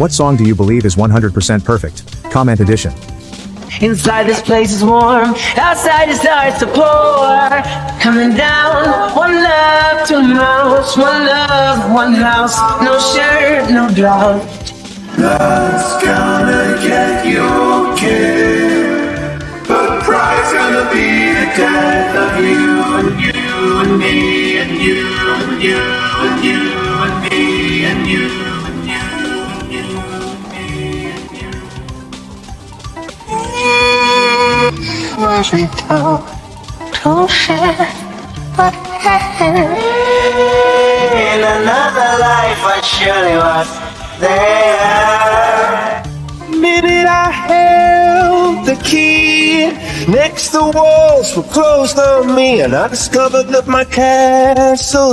What song do you believe is 100% perfect? Comment edition. Inside this place is warm, outside it starts to pour. Coming down, one love, two mouths, one love, one house. No shirt, no drought. Love's gonna get you okay, but pride's gonna be the death of you and you and me and you and you and you and me and you and you and you and me and you. Was we told to share what in another life I surely was there. Minute I held the key, next the walls were closed on me, and I discovered that my castle